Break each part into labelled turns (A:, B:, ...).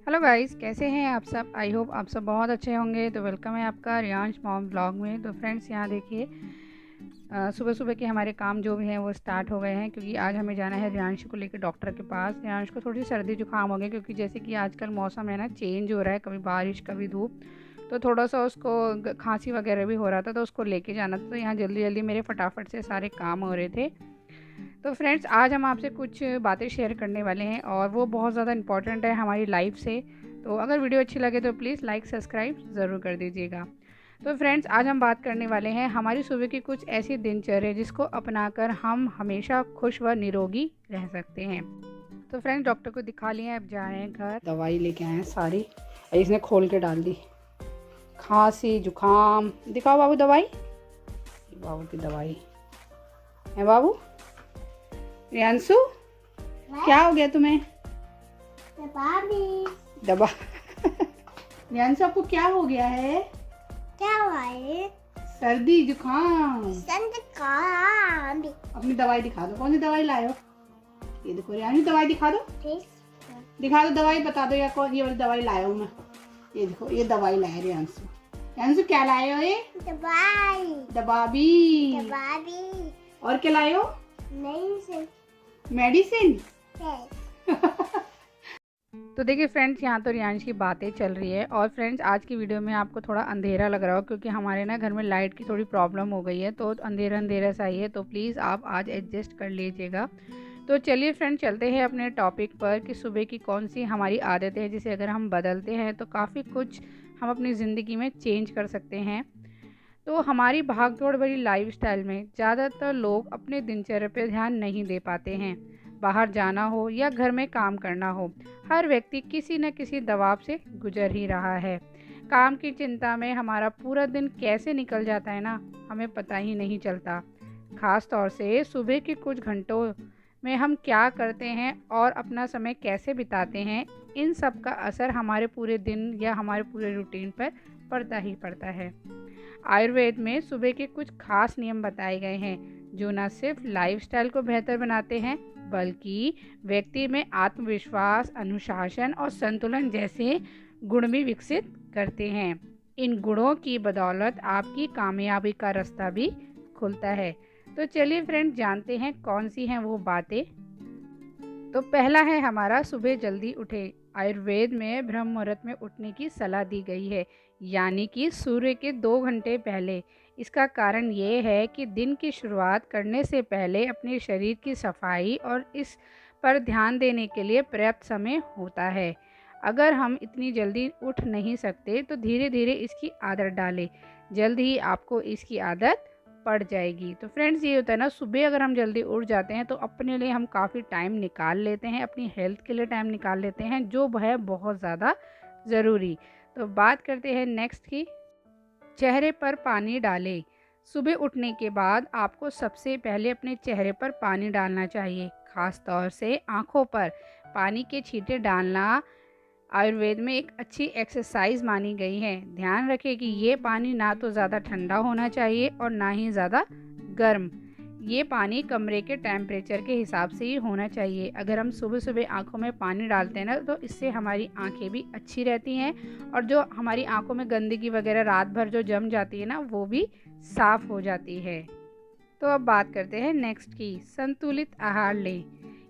A: Hello guys, कैसे हैं आप सब। आई होप आप सब बहुत अच्छे होंगे। तो वेलकम है आपका रियांश मॉम ब्लॉग में। तो फ्रेंड्स, यहाँ देखिए सुबह सुबह के हमारे काम जो भी हैं वो स्टार्ट हो गए हैं, क्योंकि आज हमें जाना है रियांश को लेकर डॉक्टर के पास। रियांश को थोड़ी सर्दी जुकाम हो गई, क्योंकि जैसे कि आजकल मौसम है ना, चेंज हो रहा है, कभी बारिश कभी धूप। तो थोड़ा सा उसको खांसी वगैरह भी हो रहा था, तो उसको लेके जाना था। तो यहाँ जल्दी जल्दी मेरे फटाफट से सारे काम हो रहे थे। तो फ्रेंड्स, आज हम आपसे कुछ बातें शेयर करने वाले हैं, और वो बहुत ज़्यादा इम्पॉर्टेंट है हमारी लाइफ से। तो अगर वीडियो अच्छी लगे तो प्लीज़ लाइक सब्सक्राइब ज़रूर कर दीजिएगा। तो फ्रेंड्स, आज हम बात करने वाले हैं हमारी सुबह की कुछ ऐसी दिनचर्या जिसको अपनाकर हम हमेशा खुश व निरोगी रह सकते हैं। तो फ्रेंड्स, डॉक्टर को दिखा लिए, अब जा रहे हैं घर। दवाई लेके आए हैं सारी, इसने खोल के डाल दी। खांसी जुकाम, दिखाओ बाबू दवाई। बाबू की दवाई है। बाबू रियांशु, क्या हो गया तुम्हें? दबा रियांशु, आपको क्या हो गया है?
B: क्या हुआ है?
A: सर्दी जुकाम।
B: अपनी
A: दवाई दिखा दो, कौन सी दवाई लाए हो? ये देखो रियांशु, दवाई दिखा दो, दिखा दो दवाई, बता दो या कौन ये वाली दवाई लाया हूँ मैं। ये देखो, ये दवाई लाया रियांशु। रियांशु, क्या लाए हो? ये दवाई। और क्या लाए हो? मेडिसिन। तो देखिए फ्रेंड्स, यहाँ तो रियांश की बातें चल रही है। और फ्रेंड्स, आज की वीडियो में आपको थोड़ा अंधेरा लग रहा हो, क्योंकि हमारे ना घर में लाइट की थोड़ी प्रॉब्लम हो गई है, तो अंधेरा अंधेरा सा ही है। तो प्लीज़ आप आज एडजस्ट कर लीजिएगा। तो चलिए फ्रेंड्स, चलते हैं अपने टॉपिक पर कि सुबह की कौन सी हमारी आदतें हैं जिसे अगर हम बदलते हैं तो काफ़ी कुछ हम अपनी ज़िंदगी में चेंज कर सकते हैं। तो हमारी भागदौड़ भरी लाइफस्टाइल में ज़्यादातर लोग अपने दिनचर्या पर ध्यान नहीं दे पाते हैं। बाहर जाना हो या घर में काम करना हो, हर व्यक्ति किसी न किसी दबाव से गुजर ही रहा है। काम की चिंता में हमारा पूरा दिन कैसे निकल जाता है ना, हमें पता ही नहीं चलता। खास तौर से सुबह के कुछ घंटों में हम क्या करते हैं और अपना समय कैसे बिताते हैं, इन सब का असर हमारे पूरे दिन या हमारे पूरे रूटीन पर पड़ता ही पड़ता है। आयुर्वेद में सुबह के कुछ खास नियम बताए गए हैं, जो न सिर्फ लाइफस्टाइल को बेहतर बनाते हैं, बल्कि व्यक्ति में आत्मविश्वास, अनुशासन और संतुलन जैसे गुण भी विकसित करते हैं। इन गुणों की बदौलत आपकी कामयाबी का रास्ता भी खुलता है। तो चलिए फ्रेंड्स, जानते हैं कौन सी हैं वो बातें। तो पहला है हमारा सुबह जल्दी उठे। आयुर्वेद में ब्रह्म मुहूर्त में उठने की सलाह दी गई है, यानी कि सूर्य के 2 घंटे पहले। इसका कारण ये है कि दिन की शुरुआत करने से पहले अपने शरीर की सफाई और इस पर ध्यान देने के लिए पर्याप्त समय होता है। अगर हम इतनी जल्दी उठ नहीं सकते तो धीरे धीरे इसकी आदत डालें, जल्द ही आपको इसकी आदत पड़ जाएगी। तो फ्रेंड्स, ये होता है ना, सुबह अगर हम जल्दी उठ जाते हैं तो अपने लिए हम काफ़ी टाइम निकाल लेते हैं, अपनी हेल्थ के लिए टाइम निकाल लेते हैं, जो है बहुत ज़्यादा ज़रूरी। तो बात करते हैं नेक्स्ट की, चेहरे पर पानी डालें। सुबह उठने के बाद आपको सबसे पहले अपने चेहरे पर पानी डालना चाहिए, ख़ास तौर से आँखों पर। पानी के छींटे डालना आयुर्वेद में एक अच्छी एक्सरसाइज मानी गई है। ध्यान रखें कि ये पानी ना तो ज़्यादा ठंडा होना चाहिए और ना ही ज़्यादा गर्म। ये पानी कमरे के टेम्परेचर के हिसाब से ही होना चाहिए। अगर हम सुबह सुबह आँखों में पानी डालते हैं ना, तो इससे हमारी आँखें भी अच्छी रहती हैं, और जो हमारी आँखों में गंदगी वगैरह रात भर जो जम जाती है ना, वो भी साफ़ हो जाती है। तो अब बात करते हैं नेक्स्ट की, संतुलित आहार लें।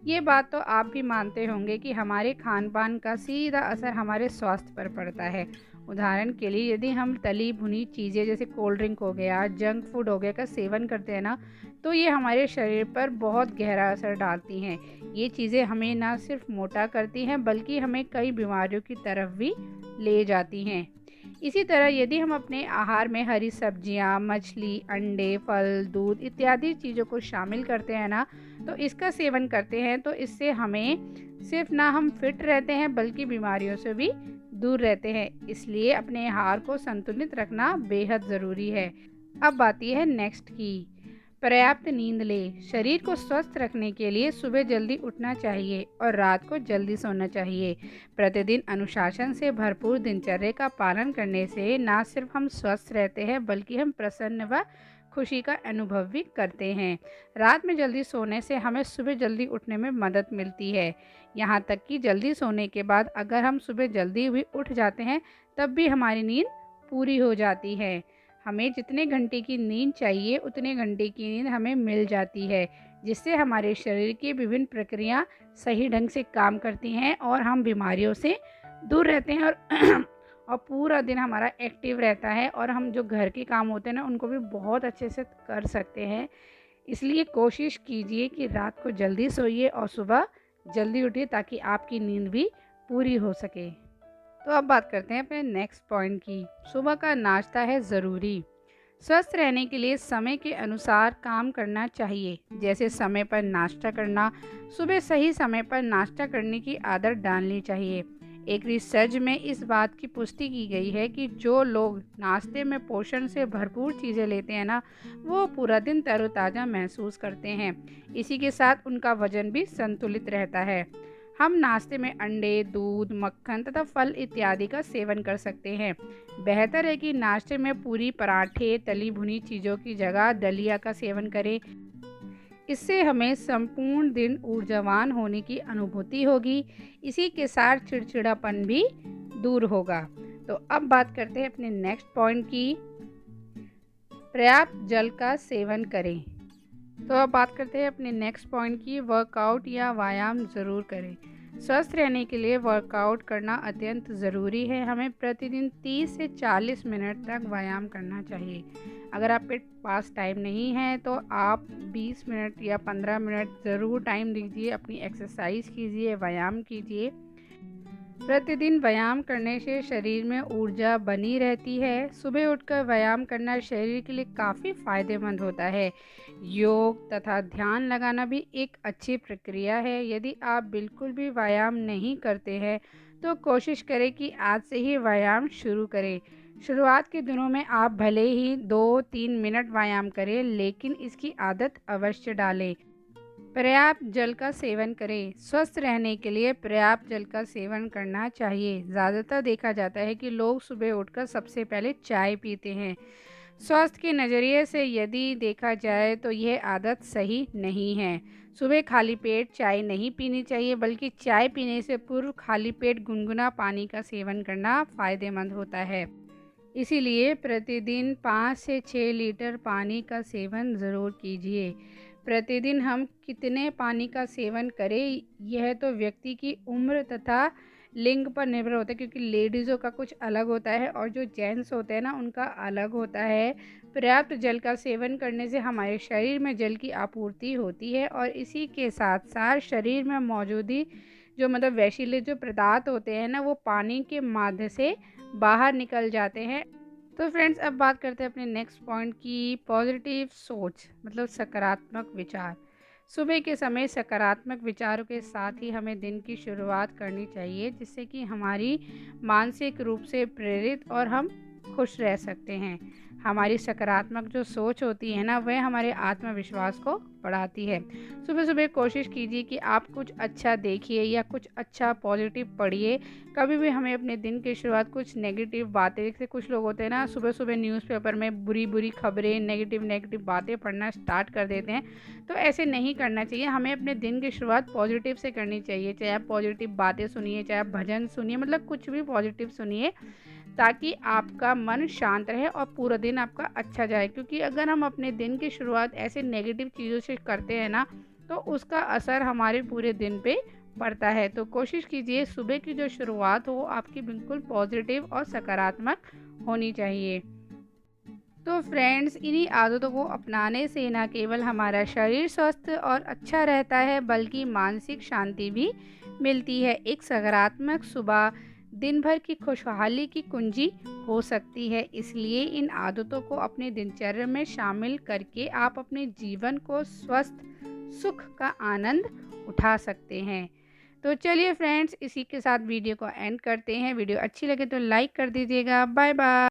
A: ये बात तो आप भी मानते होंगे कि हमारे खान पान का सीधा असर हमारे स्वास्थ्य पर पड़ता है। उदाहरण के लिए, यदि हम तली भुनी चीज़ें जैसे कोल्ड ड्रिंक हो गया, जंक फूड हो गया का सेवन करते हैं ना, तो ये हमारे शरीर पर बहुत गहरा असर डालती हैं। ये चीज़ें हमें ना सिर्फ मोटा करती हैं, बल्कि हमें कई बीमारियों की तरफ भी ले जाती हैं। इसी तरह यदि हम अपने आहार में हरी सब्जियां, मछली, अंडे, फल, दूध इत्यादि चीज़ों को शामिल करते हैं ना, तो इसका सेवन करते हैं, तो इससे हमें सिर्फ ना हम फिट रहते हैं, बल्कि बीमारियों से भी दूर रहते हैं। इसलिए अपने आहार को संतुलित रखना बेहद ज़रूरी है। अब आती है नेक्स्ट की, पर्याप्त नींद लें। शरीर को स्वस्थ रखने के लिए सुबह जल्दी उठना चाहिए और रात को जल्दी सोना चाहिए। प्रतिदिन अनुशासन से भरपूर दिनचर्या का पालन करने से न सिर्फ हम स्वस्थ रहते हैं, बल्कि हम प्रसन्न व खुशी का अनुभव भी करते हैं। रात में जल्दी सोने से हमें सुबह जल्दी उठने में मदद मिलती है। यहाँ तक कि जल्दी सोने के बाद अगर हम सुबह जल्दी भी उठ जाते हैं तब भी हमारी नींद पूरी हो जाती है। हमें जितने घंटे की नींद चाहिए उतने घंटे की नींद हमें मिल जाती है, जिससे हमारे शरीर की विभिन्न प्रक्रिया सही ढंग से काम करती हैं और हम बीमारियों से दूर रहते हैं और पूरा दिन हमारा एक्टिव रहता है और हम जो घर के काम होते हैं ना उनको भी बहुत अच्छे से कर सकते हैं। इसलिए कोशिश कीजिए कि रात को जल्दी सोइए और सुबह जल्दी उठिए ताकि आपकी नींद भी पूरी हो सके। तो अब बात करते हैं अपने नेक्स्ट पॉइंट की। सुबह का नाश्ता है ज़रूरी। स्वस्थ रहने के लिए समय के अनुसार काम करना चाहिए, जैसे समय पर नाश्ता करना। सुबह सही समय पर नाश्ता करने की आदत डालनी चाहिए। एक रिसर्च में इस बात की पुष्टि की गई है कि जो लोग नाश्ते में पोषण से भरपूर चीज़ें लेते हैं ना, वो पूरा दिन तरोताज़ा महसूस करते हैं। इसी के साथ उनका वजन भी संतुलित रहता है। हम नाश्ते में अंडे, दूध, मक्खन तथा फल इत्यादि का सेवन कर सकते हैं। बेहतर है कि नाश्ते में पूरी, पराठे, तली भुनी चीज़ों की जगह दलिया का सेवन करें। इससे हमें संपूर्ण दिन ऊर्जावान होने की अनुभूति होगी। इसी के साथ चिड़चिड़ापन भी दूर होगा। तो अब बात करते हैं अपने नेक्स्ट पॉइंट की। पर्याप्त जल का सेवन करें। तो अब बात करते हैं अपने नेक्स्ट पॉइंट की। वर्कआउट या व्यायाम ज़रूर करें। स्वस्थ रहने के लिए वर्कआउट करना अत्यंत ज़रूरी है। हमें प्रतिदिन 30 से 40 मिनट तक व्यायाम करना चाहिए। अगर आपके पास टाइम नहीं है तो आप 20 मिनट या 15 मिनट ज़रूर टाइम दीजिए, अपनी एक्सरसाइज कीजिए, व्यायाम कीजिए। प्रतिदिन व्यायाम करने से शरीर में ऊर्जा बनी रहती है। सुबह उठकर व्यायाम करना शरीर के लिए काफ़ी फ़ायदेमंद होता है। योग तथा ध्यान लगाना भी एक अच्छी प्रक्रिया है। यदि आप बिल्कुल भी व्यायाम नहीं करते हैं तो कोशिश करें कि आज से ही व्यायाम शुरू करें। शुरुआत के दिनों में आप भले ही 2-3 मिनट व्यायाम करें, लेकिन इसकी आदत अवश्य डालें। पर्याप्त जल का सेवन करें। स्वस्थ रहने के लिए पर्याप्त जल का सेवन करना चाहिए। ज़्यादातर देखा जाता है कि लोग सुबह उठकर सबसे पहले चाय पीते हैं। स्वास्थ्य के नज़रिए से यदि देखा जाए तो यह आदत सही नहीं है। सुबह खाली पेट चाय नहीं पीनी चाहिए, बल्कि चाय पीने से पूर्व खाली पेट गुनगुना पानी का सेवन करना फ़ायदेमंद होता है। इसीलिए प्रतिदिन 5 से 6 लीटर पानी का सेवन ज़रूर कीजिए। प्रतिदिन हम कितने पानी का सेवन करें यह तो व्यक्ति की उम्र तथा लिंग पर निर्भर होता है, क्योंकि लेडीज़ों का कुछ अलग होता है और जो जेंट्स होते हैं ना उनका अलग होता है। पर्याप्त जल का सेवन करने से हमारे शरीर में जल की आपूर्ति होती है और इसी के साथ साथ शरीर में मौजूदी जो विषैले जो पदार्थ होते हैं ना वो पानी के माध्यम से बाहर निकल जाते हैं। तो फ्रेंड्स अब बात करते हैं अपने नेक्स्ट पॉइंट की। पॉजिटिव सोच सकारात्मक विचार। सुबह के समय सकारात्मक विचारों के साथ ही हमें दिन की शुरुआत करनी चाहिए, जिससे कि हमारी मानसिक रूप से प्रेरित और हम खुश रह सकते हैं। हमारी सकारात्मक जो सोच होती है ना वह हमारे आत्मविश्वास को बढ़ाती है। सुबह सुबह कोशिश कीजिए कि आप कुछ अच्छा देखिए या कुछ अच्छा पॉजिटिव पढ़िए। कभी भी हमें अपने दिन की शुरुआत कुछ नेगेटिव बातें, जैसे कुछ लोग होते हैं ना सुबह सुबह न्यूज़पेपर में बुरी बुरी खबरें, नेगेटिव बातें पढ़ना स्टार्ट कर देते हैं, तो ऐसे नहीं करना चाहिए। हमें अपने दिन की शुरुआत पॉजिटिव से करनी चाहिए। चाहे आप पॉजिटिव बातें सुनिए, चाहे आप भजन सुनिए, कुछ भी पॉजिटिव सुनिए, ताकि आपका मन शांत रहे और पूरा दिन आपका अच्छा जाए। क्योंकि अगर हम अपने दिन की शुरुआत ऐसे नेगेटिव चीज़ों से करते हैं ना तो उसका असर हमारे पूरे दिन पे पड़ता है। तो कोशिश कीजिए सुबह की जो शुरुआत हो आपकी बिल्कुल पॉजिटिव और सकारात्मक होनी चाहिए। तो फ्रेंड्स इन्हीं आदतों को अपनाने से न केवल हमारा शरीर स्वस्थ और अच्छा रहता है, बल्कि मानसिक शांति भी मिलती है। एक सकारात्मक सुबह दिन भर की खुशहाली की कुंजी हो सकती है। इसलिए इन आदतों को अपने दिनचर्या में शामिल करके आप अपने जीवन को स्वस्थ सुख का आनंद उठा सकते हैं। तो चलिए फ्रेंड्स इसी के साथ वीडियो को एंड करते हैं। वीडियो अच्छी लगे तो लाइक कर दीजिएगा। Bye bye.